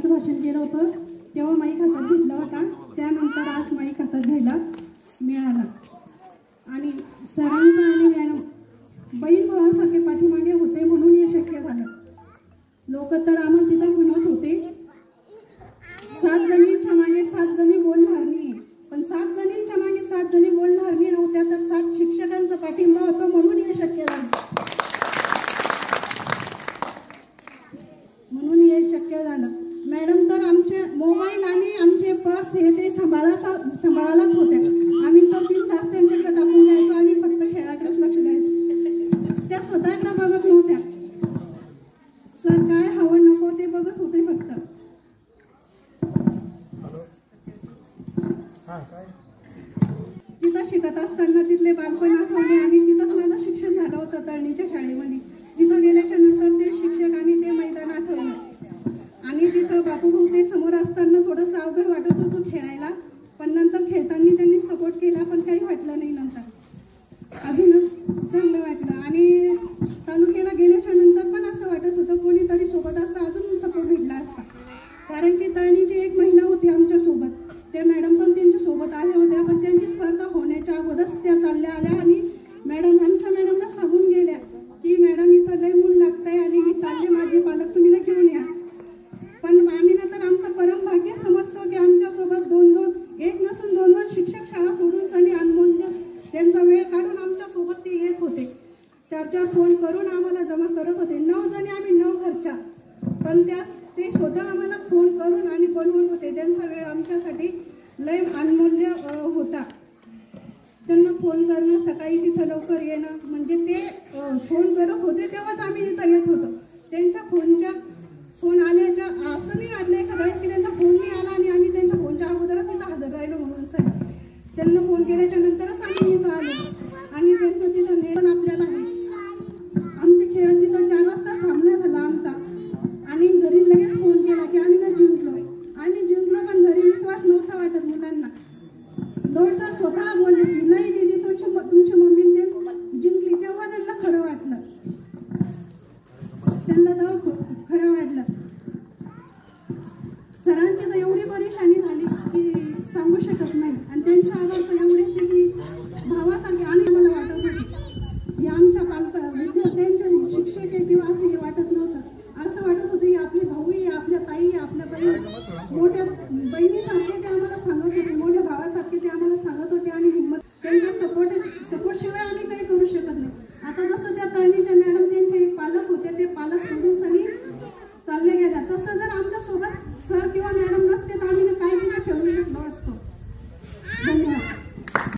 माईकचं भाषण केलं होतं तेव्हा माईक हातात घेतला होता, त्यानंतर आज माईक हातात घ्यायला मिळाला. आणि सरांचा आणि मॅडम बहीण भावासारखे पाठीमागे होते म्हणून हे शक्य झालं. लोक तर आम्हाला तिथं म्हणत होते 7 जणींच्या मागे 7 जणी बोलणार नाही, पण 7 जणींच्या मागे 7 जणी बोलणार नाही नव्हत्या तर 7 शिक्षकांचा पाठिंबा होता म्हणून हे शक्य झालं. मॅडम तर आमचे मोबाईल आणि आमचे पर्स हे ते सांभाळायलाच होत्या. आम्ही तर 3 तास त्यांच्याकडे टाकून द्यायचो, आम्ही फक्त खेळाकडेच लक्ष द्यायचो. त्या स्वतःकडे बघत नव्हत्या. सर काय हवं नको ते बघत होते फक्त. तिथं शिकत असताना तिथले बालपण आठवले आणि तिथंच माझं शिक्षण झालं होतं तळणीच्या शाळेमध्ये. तिथं गेल्याच्या नंतर ते शिक्षक आणि ते मैदान आठवलं आणि तिथं बापूभाऊ ते समोर असताना थोडंसं अवघड वाटत होतं खेळायला, पण नंतर खेळताना त्यांनी सपोर्ट केला, पण काही वाटलं नाही. नंतर अजूनच चांगलं वाटलं. आणि तालुक्याला गेल्याच्या नंतर पण असं वाटत होतं कोणीतरी सोबत असतं अजून सपोर्ट भेटला असता, कारण की तळणीची एक महिला होती आमच्यासोबत. त्या मॅडम पण त्यांच्यासोबत आल्या होत्या, पण त्यांची स्पर्धा होण्याच्या अगोदरच त्या चालल्या आल्या आणि आमच्या मॅडमला सांगून गेल्या की मॅडम इथं लय मूल लागतंय आणि मी चालले, माझे पालक तुम्ही ना घेऊन या. पण आम्ही नंतर आमचं परम भाग्य समजतो की आमच्यासोबत 2-2 एक नसून 2-2 शिक्षक शाळा सोडून आणि अनमोल्य त्यांचा वेळ काढून आमच्यासोबत ते येत होते. 4-4 फोन करून आम्हाला जमा करत होते. 9 जणी आम्ही 9 घरच्या, पण ते स्वतः आम्हाला फोन करून आणि बोलवत होते. त्यांचा वेळ आमच्यासाठी लय अनमूल्य होता. त्यांना फोन करणं, सकाळी तिथं लवकर येणं, म्हणजे ते फोन करत होते तेव्हाच आम्ही इथं येत होतो. त्यांच्या फोन आल्याच्या असं नाही वाटलं एखाद्या वेळेस की त्यांचा फोन नाही आला आणि आम्ही त्यांच्या फोनच्या अगोदरच इथं हजर राहिलो म्हणून. सर त्यांना फोन केल्याच्या नंतरच